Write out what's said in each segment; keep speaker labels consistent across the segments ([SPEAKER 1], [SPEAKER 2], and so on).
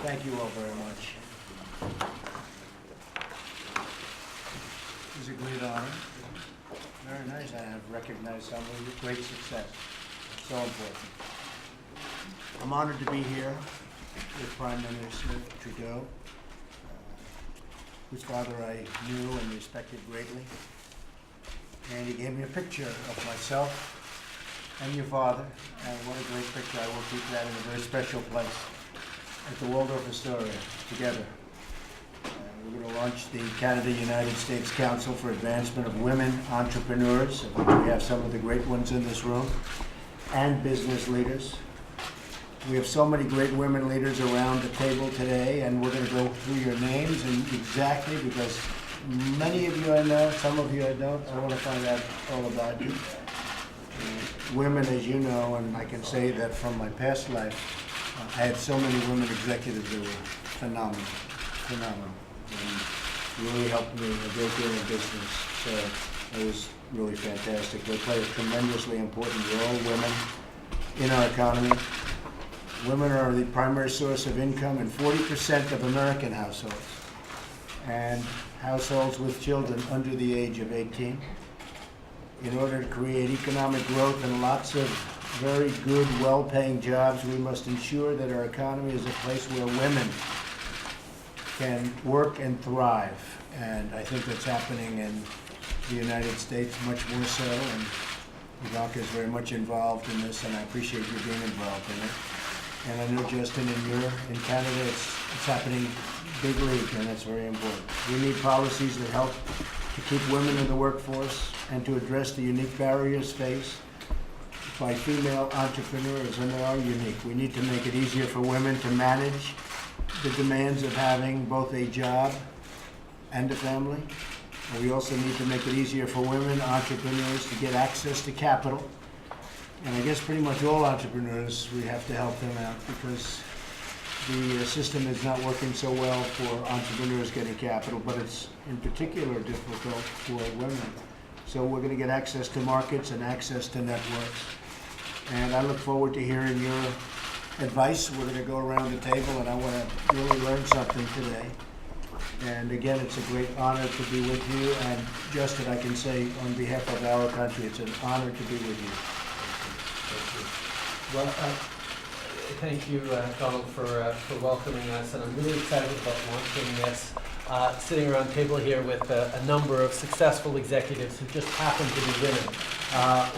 [SPEAKER 1] Thank you all very much. It was a great honor. Very nice. I have recognized some of your great success. So important. I'm honored to be here with Prime Minister Trudeau, whose father I knew and respected greatly. And he gave me a picture of myself and your father, and what a great picture. I will keep that in a very special place at the Waldorf Astoria together. We're going to launch the Canada-United States Council for Advancement of Women Entrepreneurs, of which we have some of the great ones in this room, and business leaders. We have so many great women leaders around the table today, and we're going to go through your names and exactly, because many of you I know, some of you I don't. I want to find out all about you. Women, as you know, and I can say that from my past life, I had so many women executives that were phenomenal, and really helped me a great deal in business. So it was really fantastic. They play a tremendously important role, women, in our economy. Women are the primary source of income in 40% of American households, and households with children under the age of 18. In order to create economic growth and lots of very good, well-paying jobs, we must ensure that our economy is a place where women can work and thrive. And I think that's happening in the United States much more so, and Ivanka is very much involved in this, and I appreciate you being involved in it. And I know, Justin, in Canada, it's happening big league, and that's very important. We need policies that help to keep women in the workforce and to address the unique barriers faced by female entrepreneurs, and they are unique. We need to make it easier for women to manage the demands of having both a job and a family. And we also need to make it easier for women entrepreneurs to get access to capital. And I guess pretty much all entrepreneurs, we have to help them out, because the system is not working so well for entrepreneurs getting capital, but it's in particular difficult for women. So we're going to get access to markets and access to networks. And I look forward to hearing your advice. We're going to go around the table, and I want to really learn something today. And again, it's a great honor to be with you. And Justin, I can say on behalf of our country, it's an honor to be with you.
[SPEAKER 2] Well, thank you, Donald, for welcoming us, and I'm really excited about launching this. Sitting around the table here with a number of successful executives who just happen to be women.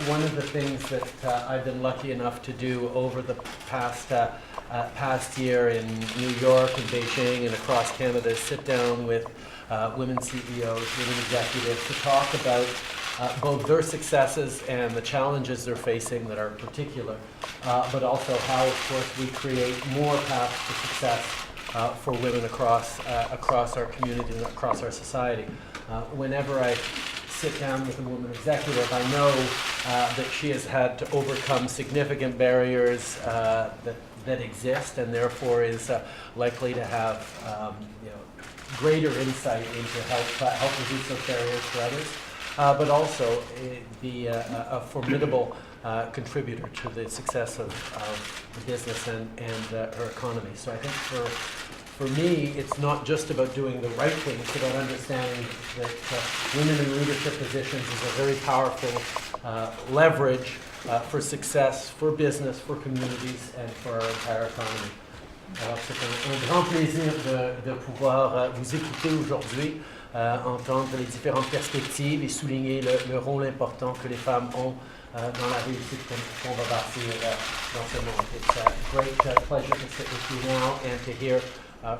[SPEAKER 2] One of the things that I've been lucky enough to do over the past year in New York and Beijing and across Canada is sit down with women CEOs, women executives to talk about both their successes and the challenges they're facing that are particular, but also how, of course, we create more paths to success for women across our community and across our society. Whenever I sit down with a woman executive, I know that she has had to overcome significant barriers that exist, and therefore is likely to have greater insight into help reduce those barriers for others. But also be a formidable contributor to the success of the business and her economy. So I think for me, it's not just about doing the right thing, it's about understanding that women in leadership positions is a very powerful leverage for success, for business, for communities, and for our entire economy. Alors c'est un grand plaisir de pouvoir vous écouter aujourd'hui. Entendre les différentes perspectives et souligner le rôle important que les femmes ont dans la réussite qu'on va bâtir dans ce monde. It's a great pleasure to sit with you now and to hear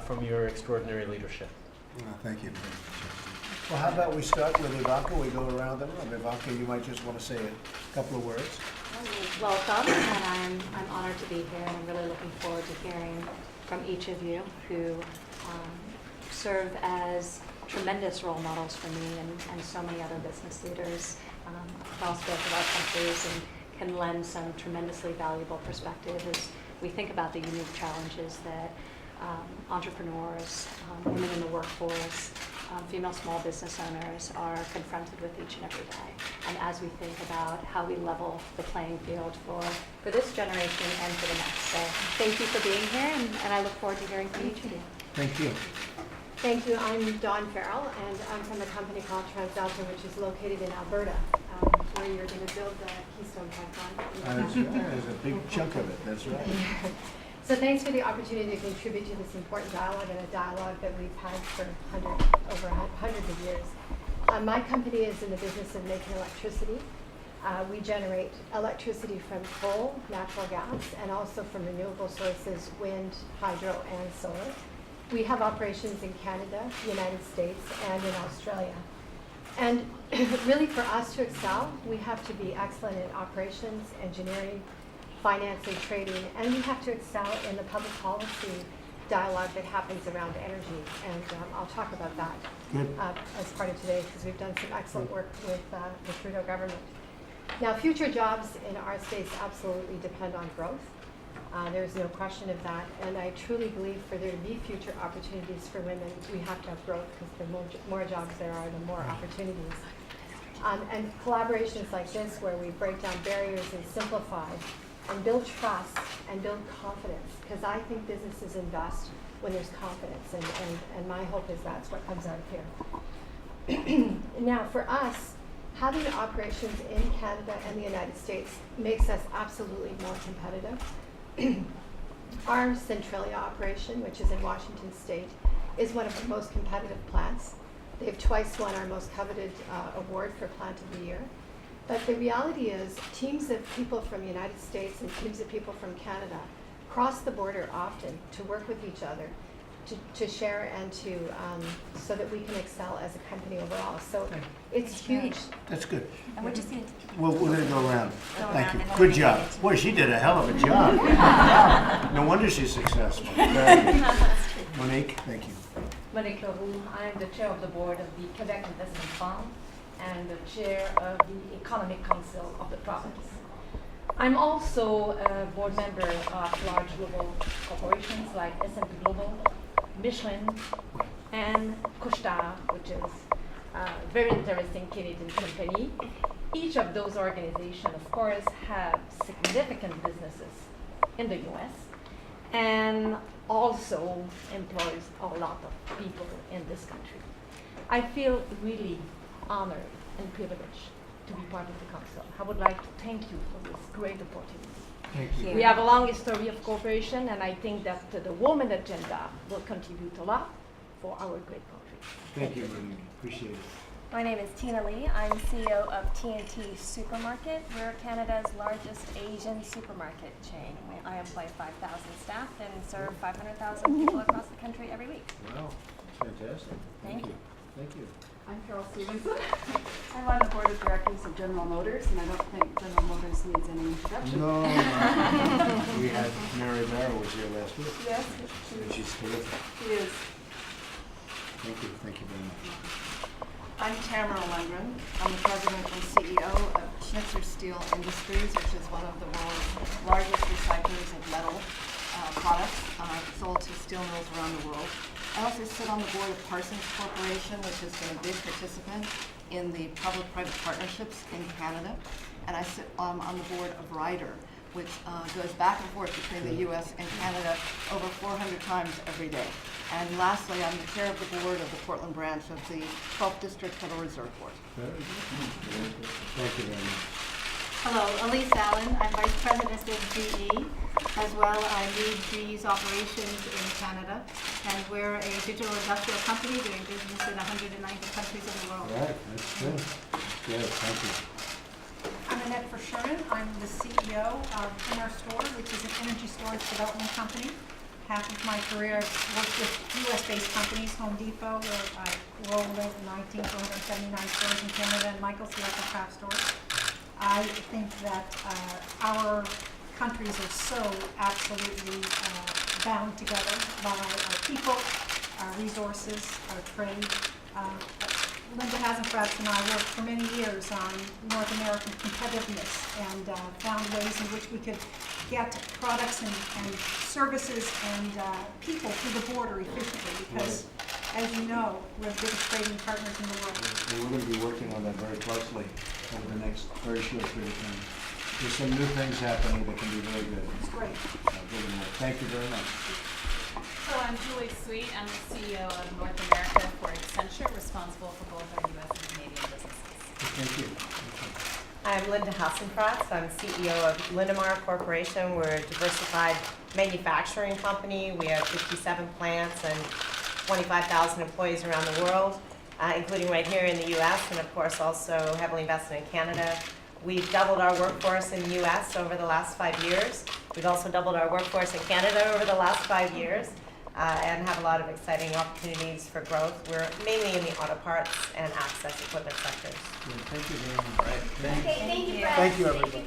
[SPEAKER 2] from your extraordinary leadership.
[SPEAKER 1] Thank you. Well, how about we start with Ivanka? We go around the room. Ivanka, you might just want to say a couple of words.
[SPEAKER 3] Welcome, and I'm honored to be here, and I'm really looking forward to hearing from each of you who serve as tremendous role models for me and so many other business leaders across both of our countries, and can lend some tremendously valuable perspective as we think about the unique challenges that entrepreneurs, women in the workforce, female small business owners are confronted with each and every day. And as we think about how we level the playing field for this generation and for the next. So thank you for being here, and I look forward to hearing from each of you.
[SPEAKER 1] Thank you.
[SPEAKER 4] Thank you. I'm Dawn Farrell, and I'm from a company called TransAlta, which is located in Alberta, where you're going to build the Keystone Pipeline.
[SPEAKER 1] That's right. There's a big chunk of it. That's right.
[SPEAKER 4] So thanks for the opportunity to contribute to this important dialogue, and a dialogue that we've had for over hundreds of years. My company is in the business of making electricity. We generate electricity from coal, natural gas, and also from renewable sources, wind, hydro, and solar. We have operations in Canada, the United States, and in Australia. And really, for us to excel, we have to be excellent in operations, engineering, financing, trading, and we have to excel in the public policy dialogue that happens around energy. And I'll talk about that as part of today, because we've done some excellent work with the Trudeau government. Now, future jobs in our states absolutely depend on growth. There's no question of that, and I truly believe for there to be future opportunities for women, we have to have growth, because the more jobs there are, the more opportunities. And collaborations like this, where we break down barriers and simplify, and build trust and build confidence, because I think businesses invest when there's confidence, and my hope is that's what comes out of here. Now, for us, having operations in Canada and the United States makes us absolutely more competitive. Our Centralia operation, which is in Washington State, is one of the most competitive plants. They've twice won our most coveted award for Plant of the Year. But the reality is, teams of people from the United States and teams of people from Canada cross the border often to work with each other, to share and to so that we can excel as a company overall. So it's huge.
[SPEAKER 1] That's good.
[SPEAKER 5] And we're just going
[SPEAKER 1] We're going to go around.
[SPEAKER 5] Go
[SPEAKER 1] Thank
[SPEAKER 5] around
[SPEAKER 1] you.
[SPEAKER 5] and then
[SPEAKER 1] Good
[SPEAKER 5] we
[SPEAKER 1] job.
[SPEAKER 5] get to-
[SPEAKER 1] Boy, she did a hell of a job. No wonder she's successful. Very good. Monique, thank you.
[SPEAKER 6] Monique Leroux. I am the chair of the board of the Quebec Investment Fund and the chair of the Economic Council of the province. I'm also a board member of large global corporations like S&P Global, Michelin, and Couche-Tard, which is a very interesting Canadian company. Each of those organizations, of course, have significant businesses in the US and also employs a lot of people in this country. I feel really honored and privileged to be part of the council. I would like to thank you for this great opportunity.
[SPEAKER 1] Thank you.
[SPEAKER 6] We have a long history of cooperation, and I think that the woman agenda will contribute a lot for our great country.
[SPEAKER 1] Thank you, Monique. Appreciate it.
[SPEAKER 5] My name is Tina Lee. I'm CEO of TNT Supermarket. We're Canada's largest Asian supermarket chain. I employ 5,000 staff and serve 500,000 people across the country every week.
[SPEAKER 1] Wow, fantastic.
[SPEAKER 5] Thank you.
[SPEAKER 1] Thank you.
[SPEAKER 7] I'm Carol Stevenson. I'm on the board of directors of General Motors, and I don't think General Motors needs any introduction.
[SPEAKER 1] No, we had Mary Barrow was here last week.
[SPEAKER 7] Yes,
[SPEAKER 1] And she's terrific.
[SPEAKER 7] she is.
[SPEAKER 1] Thank you very much.
[SPEAKER 7] I'm Tamara Lundgren. I'm the president and CEO of Schnitzer Steel Industries, which is one of the world's largest recyclers of metal products sold to steel mills around the world. I also sit on the board of Parsons Corporation, which has been a big participant in the public-private partnerships in Canada. And I sit on the board of Ryder, which goes back and forth between the U.S. and Canada over 400 times every day. And lastly, I'm the chair of the board of the Portland branch of the 12th District Federal Reserve Board.
[SPEAKER 1] Very good. Very good. Thank you very much.
[SPEAKER 8] Hello, Elise Allen. I'm Vice President of GE. As well, I lead GE's operations in Canada, and we're a digital industrial company doing business in 190 countries in the world.
[SPEAKER 1] All right, that's good. That's good. Thank you.
[SPEAKER 9] I'm Annette Verschuren. I'm the CEO of Inner Store, which is an energy storage development company. Half of my career I've worked with US-based companies, Home Depot, where I rolled out 19 to 179 stores in Canada, and Michael's the Echo Craft stores. I think that our countries are so absolutely bound together by our people, our resources, our trade. Linda Hasenfratz and I worked for many years on North American competitiveness and found ways in which we could get products and services and people through the border efficiently, because as you know, we're the biggest trading partners in the world.
[SPEAKER 1] And we're going to be working on that very closely over the next very short period of time. There's some new things happening that can be very good.
[SPEAKER 9] It's great.
[SPEAKER 1] Thank you very much.
[SPEAKER 10] So I'm Julie Sweet. I'm the CEO of North America for Accenture, responsible for both our U.S. and Canadian businesses.
[SPEAKER 1] Thank you.
[SPEAKER 11] I'm Linda Hassenfratz. I'm CEO of Linamar Corporation. We're a diversified manufacturing company. We have 57 plants and 25,000 employees around the world, including right here in the U.S. and of course also heavily invested in Canada. We've doubled our workforce in the U.S. over the last 5 years. We've also doubled our workforce in Canada over the last 5 years. And have a lot of exciting opportunities for growth. We're mainly in the auto parts and access equipment sectors.
[SPEAKER 1] Thank you very much.
[SPEAKER 8] Okay, thank you, Brett.
[SPEAKER 1] Thank you, everybody.